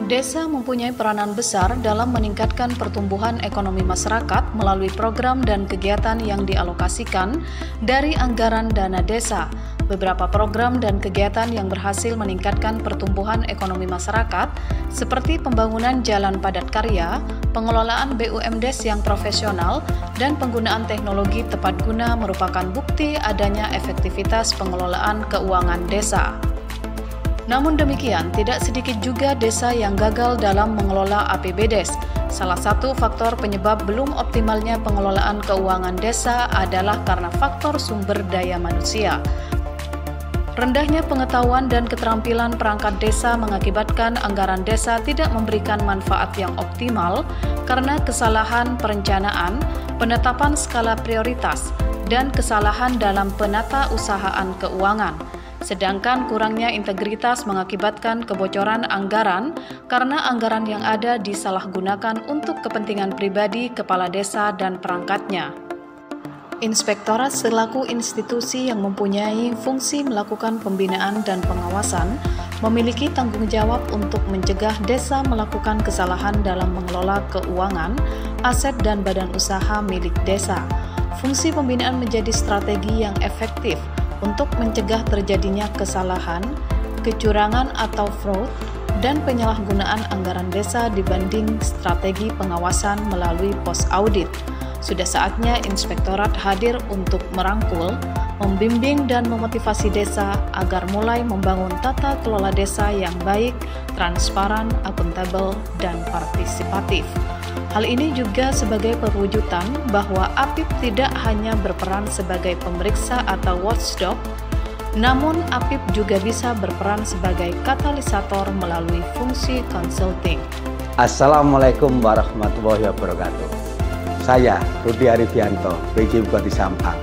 Desa mempunyai peranan besar dalam meningkatkan pertumbuhan ekonomi masyarakat melalui program dan kegiatan yang dialokasikan dari anggaran dana desa. Beberapa program dan kegiatan yang berhasil meningkatkan pertumbuhan ekonomi masyarakat seperti pembangunan jalan padat karya, pengelolaan BUMDes yang profesional, dan penggunaan teknologi tepat guna merupakan bukti adanya efektivitas pengelolaan keuangan desa. Namun demikian, tidak sedikit juga desa yang gagal dalam mengelola APBDes. Salah satu faktor penyebab belum optimalnya pengelolaan keuangan desa adalah karena faktor sumber daya manusia. Rendahnya pengetahuan dan keterampilan perangkat desa mengakibatkan anggaran desa tidak memberikan manfaat yang optimal karena kesalahan perencanaan, penetapan skala prioritas, dan kesalahan dalam penata usahaan keuangan. Sedangkan kurangnya integritas mengakibatkan kebocoran anggaran karena anggaran yang ada disalahgunakan untuk kepentingan pribadi kepala desa dan perangkatnya. Inspektorat selaku institusi yang mempunyai fungsi melakukan pembinaan dan pengawasan memiliki tanggung jawab untuk mencegah desa melakukan kesalahan dalam mengelola keuangan, aset dan badan usaha milik desa. Fungsi pembinaan menjadi strategi yang efektif untuk mencegah terjadinya kesalahan, kecurangan atau fraud, dan penyalahgunaan anggaran desa dibanding strategi pengawasan melalui pos audit. Sudah saatnya inspektorat hadir untuk merangkul, membimbing dan memotivasi desa agar mulai membangun tata kelola desa yang baik, transparan, akuntabel, dan partisipatif. Hal ini juga sebagai perwujudan bahwa APIP tidak hanya berperan sebagai pemeriksa atau watchdog, namun APIP juga bisa berperan sebagai katalisator melalui fungsi consulting. Assalamualaikum warahmatullahi wabarakatuh. Saya Rudi Arifianto, PJ Bupati Sampang.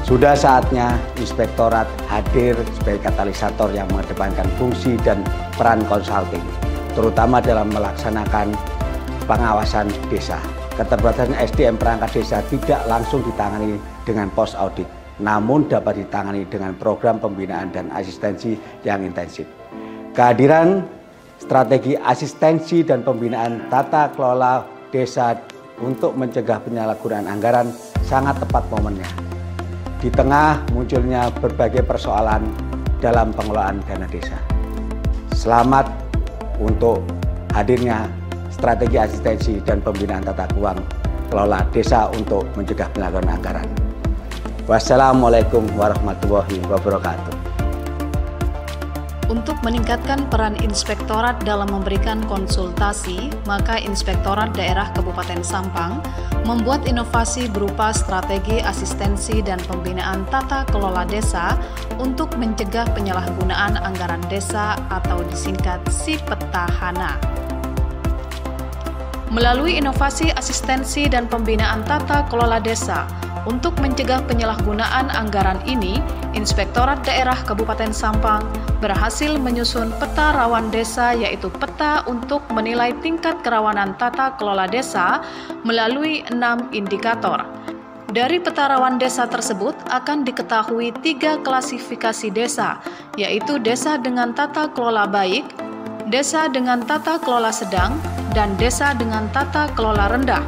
Sudah saatnya inspektorat hadir sebagai katalisator yang mengedepankan fungsi dan peran consulting, terutama dalam melaksanakan pengawasan desa. Keterbatasan SDM perangkat desa tidak langsung ditangani dengan pos audit, namun dapat ditangani dengan program pembinaan dan asistensi yang intensif. Kehadiran strategi asistensi dan pembinaan tata kelola desa untuk mencegah penyalahgunaan anggaran sangat tepat momennya. Di tengah munculnya berbagai persoalan dalam pengelolaan dana desa. Selamat untuk hadirnya strategi asistensi dan pembinaan tata kelola desa untuk mencegah penyalahgunaan anggaran. Wassalamualaikum warahmatullahi wabarakatuh. Untuk meningkatkan peran inspektorat dalam memberikan konsultasi, maka Inspektorat Daerah Kabupaten Sampang membuat inovasi berupa strategi asistensi dan pembinaan tata kelola desa untuk mencegah penyalahgunaan anggaran desa atau disingkat SIPetahana. Melalui inovasi asistensi dan pembinaan tata kelola desa, untuk mencegah penyalahgunaan anggaran ini, Inspektorat Daerah Kabupaten Sampang berhasil menyusun peta rawan desa, yaitu peta untuk menilai tingkat kerawanan tata kelola desa melalui 6 indikator. Dari peta rawan desa tersebut akan diketahui 3 klasifikasi desa, yaitu desa dengan tata kelola baik, desa dengan tata kelola sedang, dan desa dengan tata kelola rendah.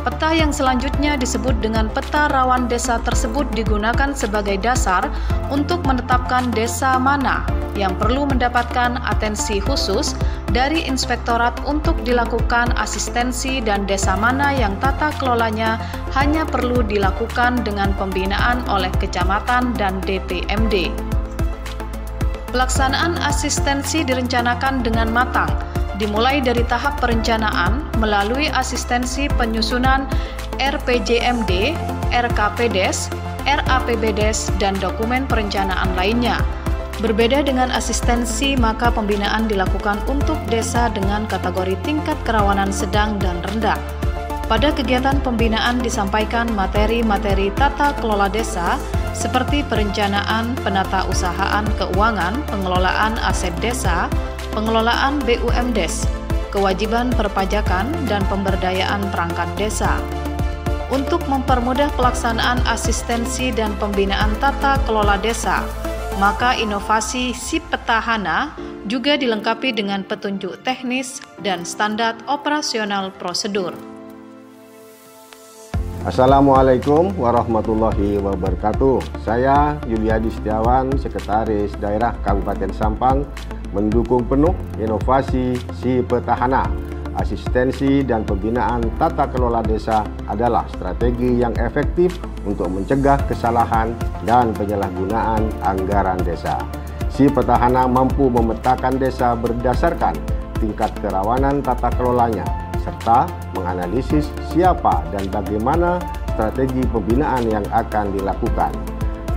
Peta yang selanjutnya disebut dengan peta rawan desa tersebut digunakan sebagai dasar untuk menetapkan desa mana yang perlu mendapatkan atensi khusus dari inspektorat untuk dilakukan asistensi dan desa mana yang tata kelolanya hanya perlu dilakukan dengan pembinaan oleh kecamatan dan DPMD. Pelaksanaan asistensi direncanakan dengan matang, dimulai dari tahap perencanaan melalui asistensi penyusunan RPJMD, RKPDes, RAPBDes, dan dokumen perencanaan lainnya. Berbeda dengan asistensi, maka pembinaan dilakukan untuk desa dengan kategori tingkat kerawanan sedang dan rendah. Pada kegiatan pembinaan disampaikan materi-materi tata kelola desa seperti perencanaan, penata usahaan keuangan, pengelolaan aset desa, pengelolaan BUMDes, kewajiban perpajakan, dan pemberdayaan perangkat desa. Untuk mempermudah pelaksanaan asistensi dan pembinaan tata kelola desa, maka inovasi SIPetahana juga dilengkapi dengan petunjuk teknis dan standar operasional prosedur. Assalamualaikum warahmatullahi wabarakatuh. Saya Yuliadi Setiawan, Sekretaris Daerah Kabupaten Sampang, mendukung penuh inovasi Si Petahana. Asistensi dan pembinaan tata kelola desa adalah strategi yang efektif untuk mencegah kesalahan dan penyalahgunaan anggaran desa. Si Petahana mampu memetakan desa berdasarkan tingkat kerawanan tata kelolanya, serta menganalisis siapa dan bagaimana strategi pembinaan yang akan dilakukan.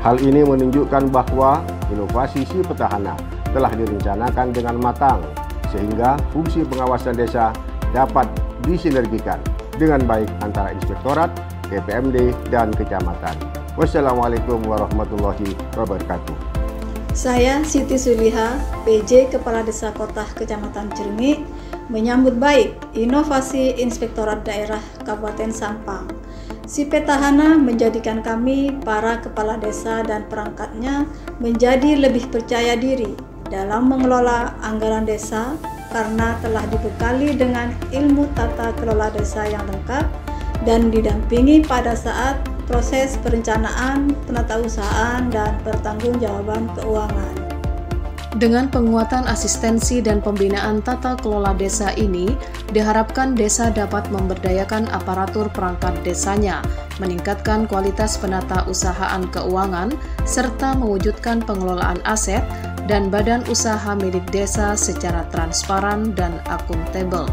Hal ini menunjukkan bahwa inovasi Si Petahana telah direncanakan dengan matang, sehingga fungsi pengawasan desa dapat disinergikan dengan baik antara inspektorat, PPMD, dan kecamatan. Wassalamualaikum warahmatullahi wabarakatuh. Saya Siti Suliha, PJ Kepala Desa Kota Kecamatan Ciremik, menyambut baik inovasi Inspektorat Daerah Kabupaten Sampang. Si Petahana menjadikan kami, para kepala desa dan perangkatnya, menjadi lebih percaya diri dalam mengelola anggaran desa karena telah dibekali dengan ilmu tata kelola desa yang lengkap dan didampingi pada saat proses perencanaan, penatausahaan, dan pertanggungjawaban keuangan. Dengan penguatan asistensi dan pembinaan tata kelola desa ini, diharapkan desa dapat memberdayakan aparatur perangkat desanya, meningkatkan kualitas penatausahaan keuangan, serta mewujudkan pengelolaan aset dan badan usaha milik desa secara transparan dan akuntabel.